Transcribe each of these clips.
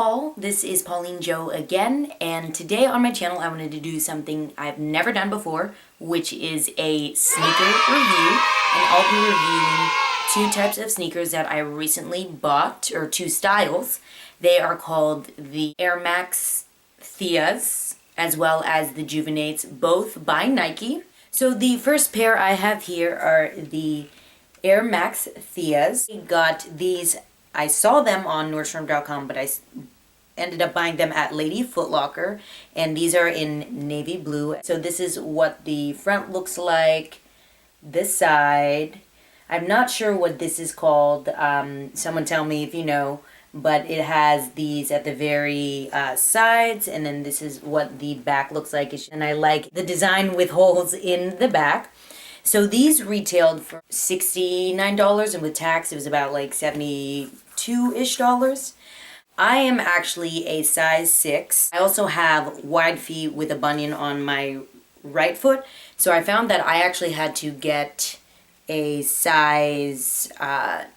all, this is PaulineJo again, and today on my channel I wanted to do something I've never done before, which is a sneaker review, and I'll be reviewing two types of sneakers that I recently bought, or two styles. They are called the Air Max Theas, as well as the Juvenates, both by Nike. So the first pair I have here are the Air Max Theas. I got these, I saw them on Nordstrom.com, but I ended up buying them at Lady Foot Locker, and these are in navy blue. So this is what the front looks like, this side. I'm not sure what this is called. Someone tell me if you know, but it has these at the very sides, and then this is what the back looks like. And I like the design with holes in the back. So these retailed for $69, and with tax it was about like $72-ish. I am actually a size 6. I also have wide feet with a bunion on my right foot, so I found that I actually had to get a size and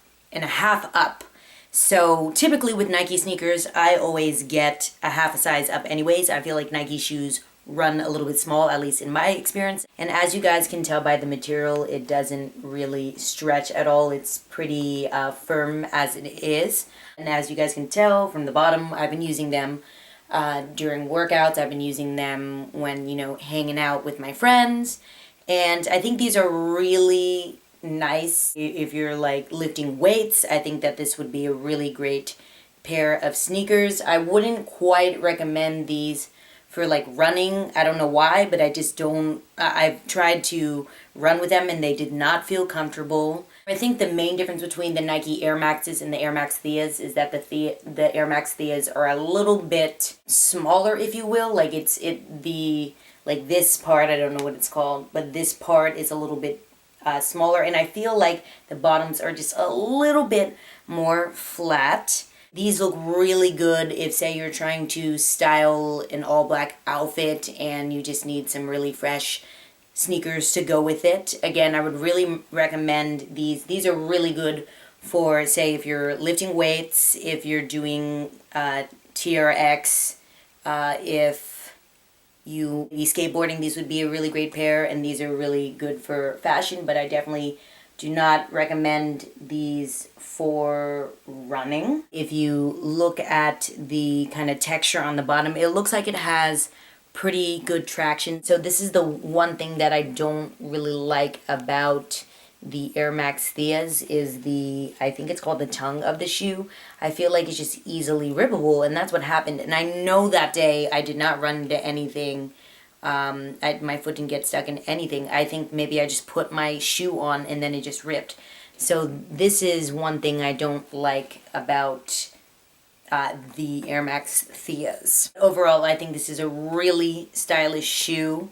a half up. So typically with Nike sneakers, I always get a half a size up anyways. I feel like Nike shoes run a little bit small, at least in my experience. And as you guys can tell by the material, it doesn't really stretch at all. It's pretty firm as it is. And as you guys can tell from the bottom, I've been using them during workouts. I've been using them when, hanging out with my friends. And I think these are really nice if you're like lifting weights. I think that this would be a really great pair of sneakers. I wouldn't quite recommend these for like running. I don't know why, but I just don't. I've tried to run with them and they did not feel comfortable. I think the main difference between the Nike Air Maxes and the Air Max Theas is that the Air Max Theas are a little bit smaller, if you will. Like this part, I don't know what it's called, but this part is a little bit smaller, and I feel like the bottoms are just a little bit more flat. These look really good if, say, you're trying to style an all-black outfit and you just need some really fresh sneakers to go with it. Again, I would really recommend these. These are really good for, say, if you're lifting weights, if you're doing TRX, if you be skateboarding, these would be a really great pair, and these are really good for fashion, but I definitely do not recommend these for running. If you look at the kind of texture on the bottom, it looks like it has pretty good traction. So this is the one thing that I don't really like about the Air Max Theas is I think it's called the tongue of the shoe. I feel like it's just easily rippable, and that's what happened. And I know that day I did not run into anything. My foot didn't get stuck in anything. I think maybe I just put my shoe on and then it just ripped. So this is one thing I don't like about the Air Max Theas. Overall, I think this is a really stylish shoe.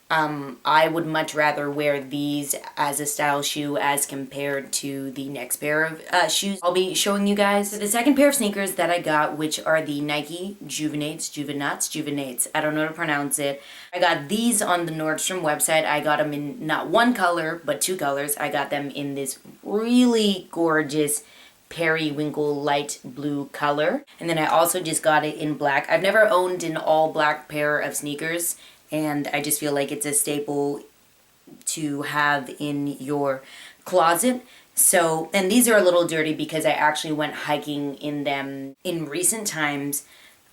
I would much rather wear these as a style shoe as compared to the next pair of shoes I'll be showing you guys. So the second pair of sneakers that I got, which are the Nike Juvenates, I don't know how to pronounce it. I got these on the Nordstrom website. I got them in not one color, but two colors. I got them in this really gorgeous periwinkle light blue color. And then I also just got it in black. I've never owned an all black pair of sneakers, and I just feel like it's a staple to have in your closet. So, and these are a little dirty because I actually went hiking in them in recent times,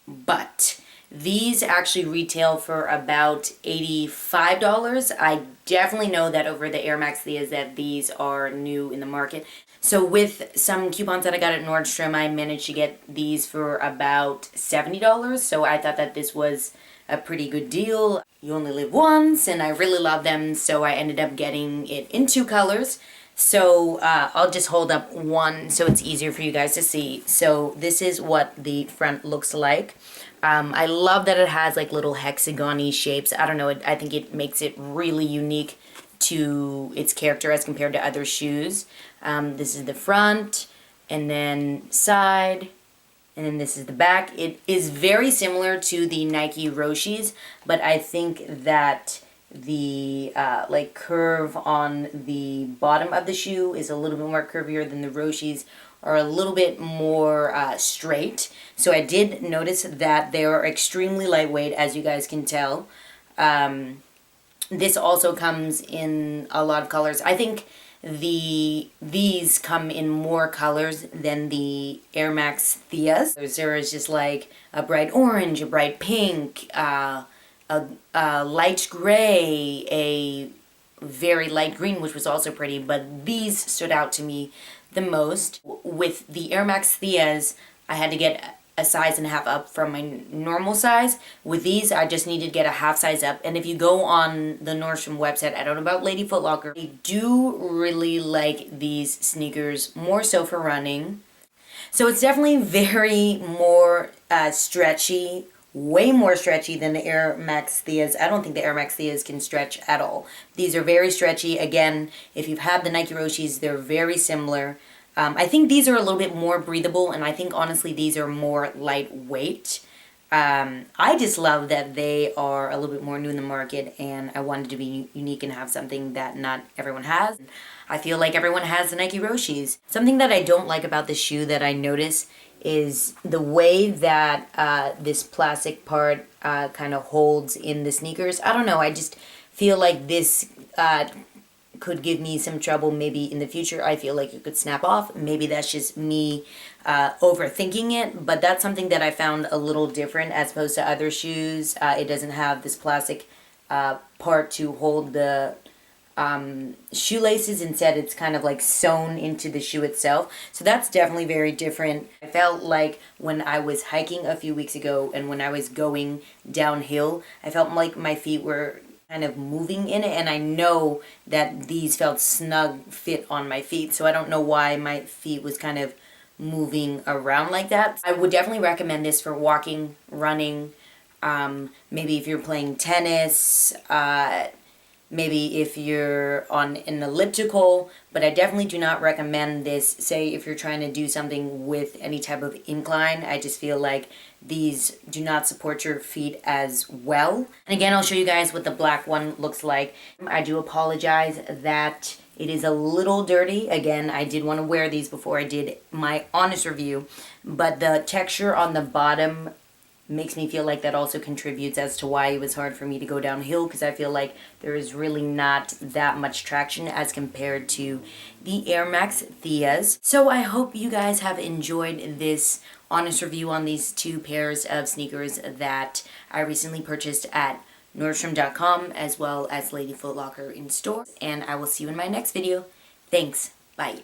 but these actually retail for about $85. I definitely know that over the Air Max Theas that these are new in the market. So with some coupons that I got at Nordstrom, I managed to get these for about $70. So I thought that this was a pretty good deal. You only live once, and I really love them, so I ended up getting it in two colors. So I'll just hold up one so it's easier for you guys to see. So this is what the front looks like. I love that it has like little hexagon-y shapes. I don't know, I think it makes it really unique to its character as compared to other shoes. This is the front, and then side, and then this is the back. It is very similar to the Nike Roshis, but I think that the curve on the bottom of the shoe is a little bit more curvier than the Roshis are a little bit more straight. So I did notice that they are extremely lightweight, as you guys can tell. This also comes in a lot of colors. I think these come in more colors than the Air Max Theas. There is just like a bright orange, a bright pink, a light gray, a very light green, which was also pretty, but these stood out to me the most. With the Air Max Theas, I had to get a size and a half up from my normal size. With these, I just needed to get a half size up. And if you go on the Nordstrom website, I don't know about Lady Foot Locker, I do really like these sneakers, more so for running. So it's definitely very more stretchy, way more stretchy than the Air Max Theas. I don't think the Air Max Theas can stretch at all. These are very stretchy. Again, if you've had the Nike Roshis, they're very similar. I think these are a little bit more breathable, and I think honestly these are more lightweight. I just love that they are a little bit more new in the market, and I wanted to be unique and have something that not everyone has. I feel like everyone has the Nike Roshis. Something that I don't like about the shoe that I notice is the way that this plastic part kind of holds in the sneakers. I don't know, I just feel like this could give me some trouble maybe in the future. I feel like it could snap off. Maybe that's just me overthinking it, but that's something that I found a little different as opposed to other shoes. It doesn't have this plastic part to hold the shoelaces. Instead, it's kind of like sewn into the shoe itself. So that's definitely very different. I felt like when I was hiking a few weeks ago and when I was going downhill, I felt like my feet were kind of moving in it, and I know that these felt snug fit on my feet, so I don't know why my feet was kind of moving around like that. I would definitely recommend this for walking, running, maybe if you're playing tennis, maybe if you're on an elliptical, but I definitely do not recommend this, say, if you're trying to do something with any type of incline. I just feel like these do not support your feet as well. And again, I'll show you guys what the black one looks like. I do apologize that it is a little dirty. Again, I did want to wear these before I did my honest review, but the texture on the bottom makes me feel like that also contributes as to why it was hard for me to go downhill, because I feel like there is really not that much traction as compared to the Air Max Theas. So I hope you guys have enjoyed this honest review on these two pairs of sneakers that I recently purchased at Nordstrom.com as well as Lady Foot Locker in store. And I will see you in my next video. Thanks. Bye.